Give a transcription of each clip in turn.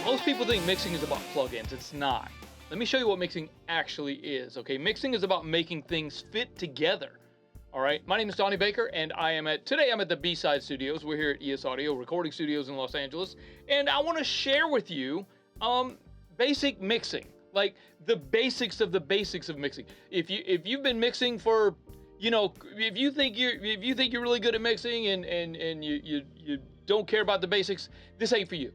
Most people think mixing is about plugins. It's not. Let me show you what mixing actually is, okay? Mixing is about making things fit together, all right? My name is Donnie Baker, and today I'm at the B-Side Studios. We're here at ES Audio Recording Studios in Los Angeles, and I want to share with you basic mixing, like the basics of mixing. If you've been mixing for, if you think you're really good at mixing and you don't care about the basics, this ain't for you.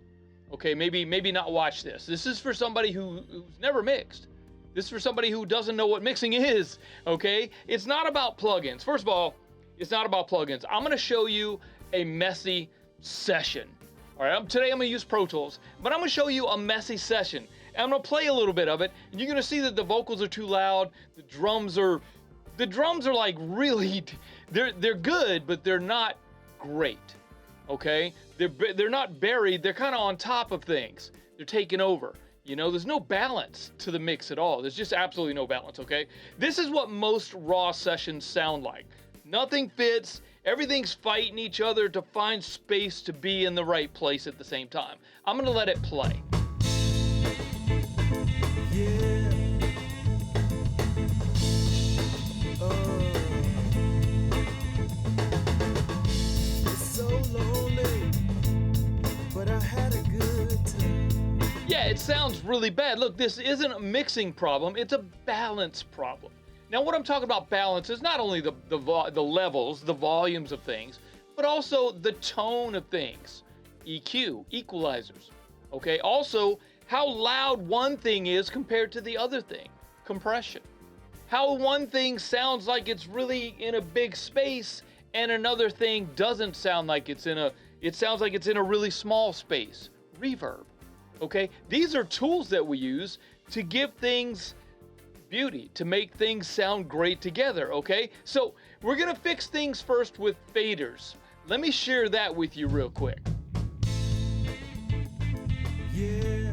Okay, maybe not watch this. This is for somebody who's never mixed. This is for somebody who doesn't know what mixing is, okay? It's not about plugins. First of all, it's not about plugins. I'm gonna show you a messy session. All right, today I'm gonna use Pro Tools, but I'm gonna show you a messy session. And I'm gonna play a little bit of it, and you're gonna see that the vocals are too loud, the drums are like really, they're good, but they're not great. Okay, they're not buried, they're kind of on top of things. They're taking over. There's no balance to the mix at all. There's just absolutely no balance, okay? This is what most raw sessions sound like. Nothing fits, everything's fighting each other to find space to be in the right place at the same time. I'm gonna let it play. Yeah. But I had a good time. Yeah, it sounds really bad. Look, this isn't a mixing problem, it's a balance problem. Now, what I'm talking about balance is not only the levels, the volumes of things, but also the tone of things. EQ, equalizers. Okay, also how loud one thing is compared to the other thing. Compression. How one thing sounds like it's really in a big space and another thing doesn't sound like it sounds like it's in a really small space. Reverb, okay? These are tools that we use to give things beauty, to make things sound great together, okay? So we're gonna fix things first with faders. Let me share that with you real quick. Yeah.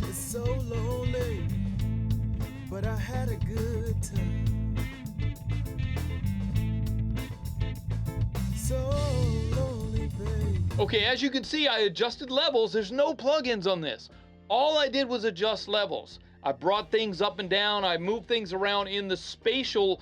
It's so lonely, but I had a good time. So lonely, babe. Okay, as you can see, I adjusted levels. There's no plugins on this. All I did was adjust levels. I brought things up and down. I moved things around in the spatial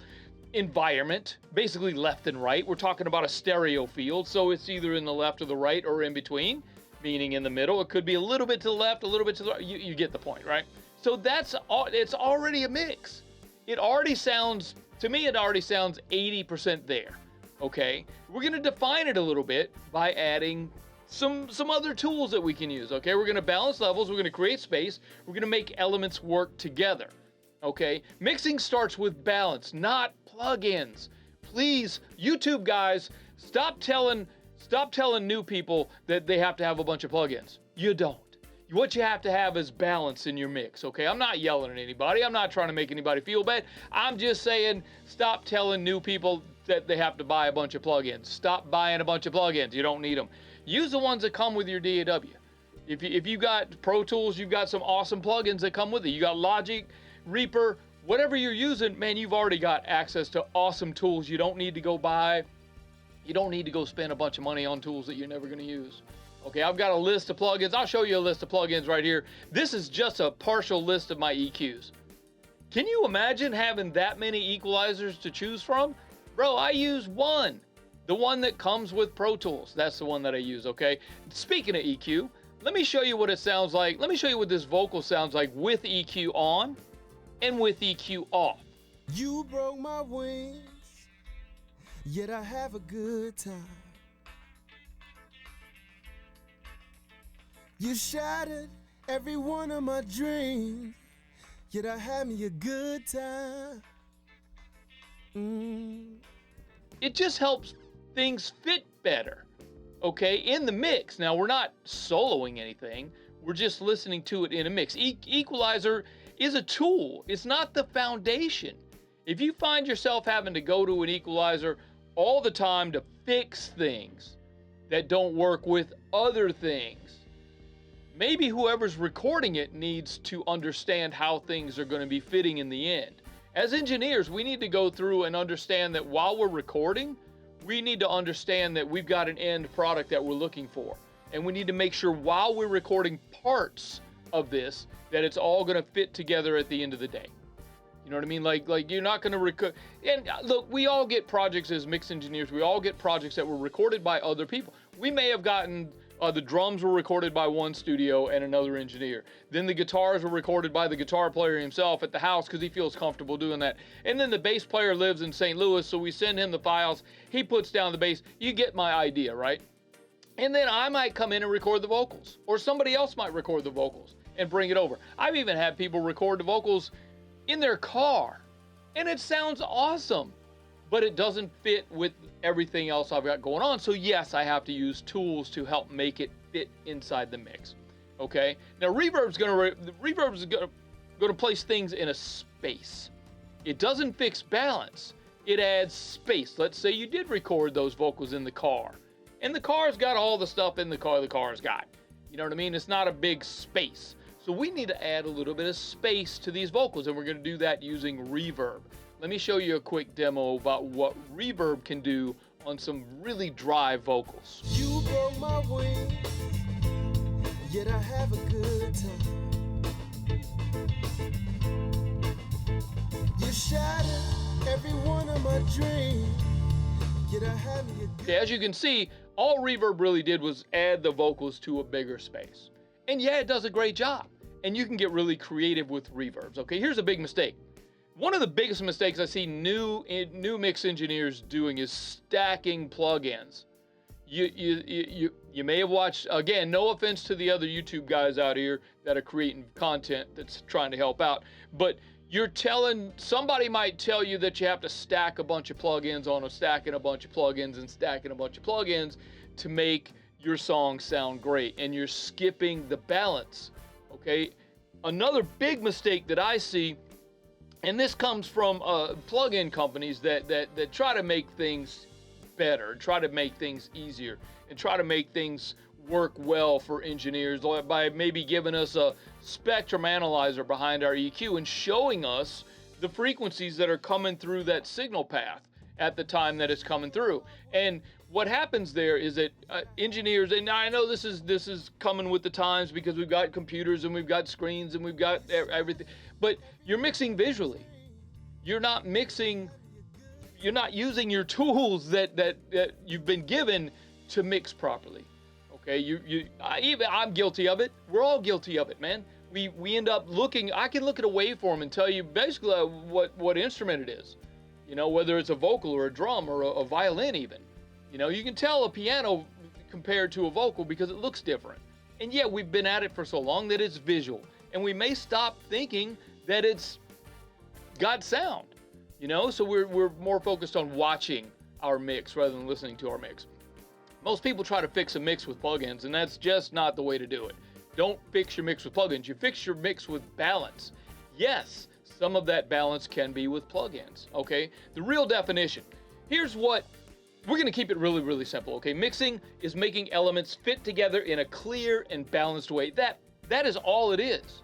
environment, basically left and right. We're talking about a stereo field, so it's either in the left or the right or in between, meaning in the middle. It could be a little bit to the left, a little bit to the right. You get the point, right? So it's already a mix. It already sounds 80% there, okay? We're gonna define it a little bit by adding some other tools that we can use, okay? We're gonna balance levels, we're gonna create space, we're gonna make elements work together, okay? Mixing starts with balance, not plugins. Please, YouTube guys, stop telling new people that they have to have a bunch of plugins. You don't. What you have to have is balance in your mix, okay? I'm not yelling at anybody. I'm not trying to make anybody feel bad. I'm just saying stop telling new people that they have to buy a bunch of plugins. Stop buying a bunch of plugins. You don't need them. Use the ones that come with your DAW. If you got Pro Tools, you've got some awesome plugins that come with it. You got Logic, Reaper, whatever you're using, man, you've already got access to awesome tools. You don't need to go spend a bunch of money on tools that you're never going to use. Okay, I've got a list of plugins. I'll show you a list of plugins right here. This is just a partial list of my EQs. Can you imagine having that many equalizers to choose from? Bro, I use one. The one that comes with Pro Tools. That's the one that I use, okay? Speaking of EQ, let me show you what it sounds like. Let me show you what this vocal sounds like with EQ on and with EQ off. You broke my wings, yet I have a good time. You shattered every one of my dreams, yet I had me a good time. It just helps things fit better, okay, in the mix. Now, we're not soloing anything. We're just listening to it in a mix. Equalizer is a tool. It's not the foundation. If you find yourself having to go to an equalizer all the time to fix things that don't work with other things, maybe whoever's recording it needs to understand how things are going to be fitting in the end. As engineers, we need to go through and understand that while we're recording, we need to understand that we've got an end product that we're looking for. And we need to make sure while we're recording parts of this, that it's all going to fit together at the end of the day. You know what I mean? Like you're not going to record. And look, we all get projects as mix engineers. We all get projects that were recorded by other people. We may have gotten the drums were recorded by one studio and another engineer. Then the guitars were recorded by the guitar player himself at the house because he feels comfortable doing that. And then the bass player lives in St. Louis, so we send him the files. He puts down the bass. You get my idea, right? And then I might come in and record the vocals, or somebody else might record the vocals and bring it over. I've even had people record the vocals in their car, and it sounds awesome, but it doesn't fit with everything else I've got going on. So yes, I have to use tools to help make it fit inside the mix. Okay. Now reverb's gonna place things in a space. It doesn't fix balance. It adds space. Let's say you did record those vocals in the car, and the car's got all the stuff in the car's got. You know what I mean? It's not a big space. So we need to add a little bit of space to these vocals, and we're going to do that using reverb. Let me show you a quick demo about what reverb can do on some really dry vocals. You broke my wings, yet I have a good time. You shattered every one of my dreams, yet I have me a good Okay, as you can see, all reverb really did was add the vocals to a bigger space. And yeah, it does a great job. And you can get really creative with reverbs. Okay, here's a big mistake. One of the biggest mistakes I see new mix engineers doing is stacking plugins. You may have watched, again, no offense to the other YouTube guys out here that are creating content that's trying to help out, but somebody might tell you that you have to stack a bunch of plugins on a stacking a bunch of plugins and stacking a bunch of plugins to make your song sound great, and you're skipping the balance. Okay, another big mistake that I see, and this comes from plug-in companies that try to make things better, try to make things easier, and try to make things work well for engineers by maybe giving us a spectrum analyzer behind our EQ and showing us the frequencies that are coming through that signal path at the time that it's coming through. And what happens there is that engineers, and I know this is coming with the times because we've got computers and we've got screens and we've got everything, but you're mixing visually. You're not using your tools that you've been given to mix properly. Okay, I'm guilty of it. We're all guilty of it, man. We end up looking. I can look at a waveform and tell you basically what instrument it is. You know, whether it's a vocal or a drum or a violin even. You know, you can tell a piano compared to a vocal because it looks different. And yeah, we've been at it for so long that it's visual. And we may stop thinking that it's got sound. You know, so we're more focused on watching our mix rather than listening to our mix. Most people try to fix a mix with plugins, and that's just not the way to do it. Don't fix your mix with plugins. You fix your mix with balance. Yes, some of that balance can be with plugins, okay? The real definition. Here's what, we're gonna keep it really, really simple, okay? Mixing is making elements fit together in a clear and balanced way. That is all it is.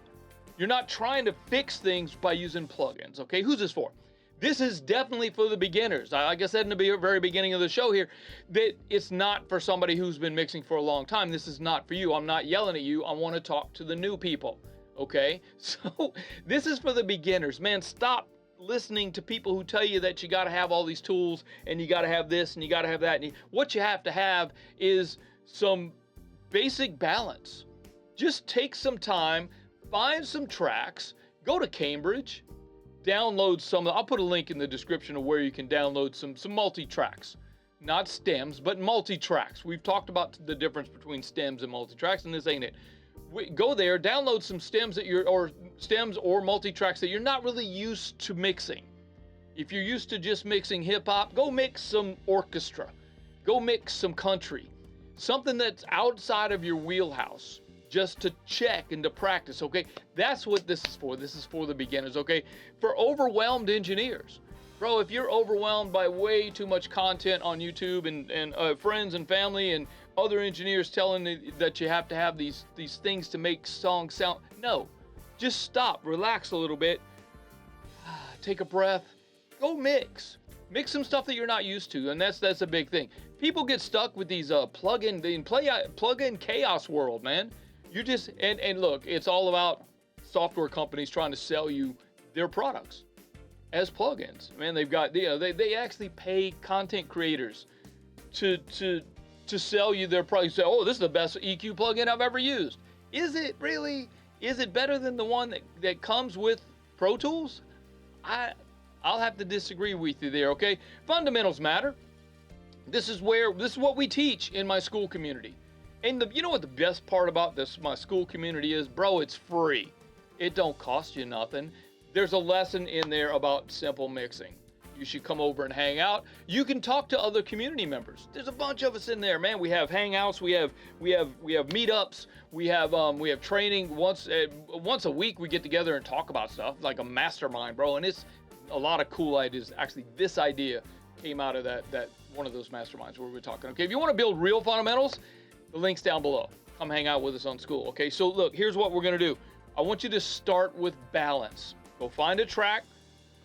You're not trying to fix things by using plugins, okay? Who's this for? This is definitely for the beginners. Like I said in the very beginning of the show here, that it's not for somebody who's been mixing for a long time. This is not for you. I'm not yelling at you. I want to talk to the new people, okay? So this is for the beginners. Man, stop listening to people who tell you that you got to have all these tools and you got to have this and you got to have that. And what you have to have is some basic balance. Just take some time, find some tracks, go to Cambridge, download some. I'll put a link in the description of where you can download some multi-tracks. Not stems, but multi-tracks. We've talked about the difference between stems and multi-tracks, and this ain't it. Go there, download some stems or multi-tracks that you're not really used to mixing. If you're used to just mixing hip-hop, go mix some orchestra. Go mix some country. Something that's outside of your wheelhouse, just to check and to practice, okay? That's what this is for. This is for the beginners, okay? For overwhelmed engineers. Bro, if you're overwhelmed by way too much content on YouTube and friends and family and other engineers telling you that you have to have these things to make songs sound, no. Just stop, relax a little bit, take a breath, go mix. Mix some stuff that you're not used to, and that's a big thing. People get stuck with these plug-in chaos world, man. You just and look, it's all about software companies trying to sell you their products as plugins. Man, they've got they actually pay content creators to sell you their product. Say, oh, this is the best EQ plugin I've ever used. Is it really? Is it better than the one that comes with Pro Tools? I'll have to disagree with you there, okay? Fundamentals matter. This is what we teach in my Skool community. And you know what the best part about my Skool community is? Bro, it's free. It don't cost you nothing. There's a lesson in there about simple mixing. You should come over and hang out. You can talk to other community members. There's a bunch of us in there, man. We have hangouts, we have meetups, we have training once a week. We get together and talk about stuff like a mastermind, bro. And it's a lot of cool ideas. Actually, this idea came out of that one of those masterminds where we were talking. Okay, if you want to build real fundamentals, the link's down below. Come hang out with us on Skool. Okay, so look, here's what we're gonna do. I want you to start with balance. Go find a track.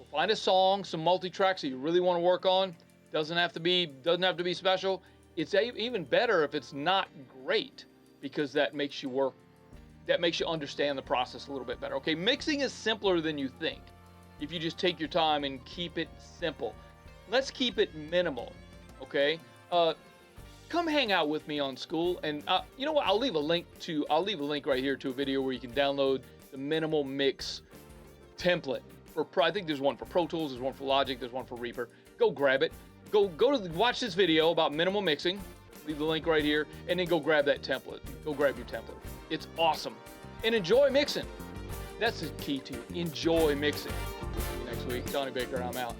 Find a song, some multi-tracks that you really want to work on. Doesn't have to be special. It's even better if it's not great, because that makes you understand the process a little bit better. Okay, mixing is simpler than you think if you just take your time and keep it simple. Let's keep it minimal. Okay, come hang out with me on Skool, and you know what? I'll leave a link right here to a video where you can download the minimal mix template. I think there's one for Pro Tools, there's one for Logic, there's one for Reaper. Go grab it. Watch this video about minimal mixing. Leave the link right here, and then go grab that template. Go grab your template. It's awesome. And enjoy mixing. That's the key to it. Enjoy mixing. See you next week. Donnie Baker, I'm out.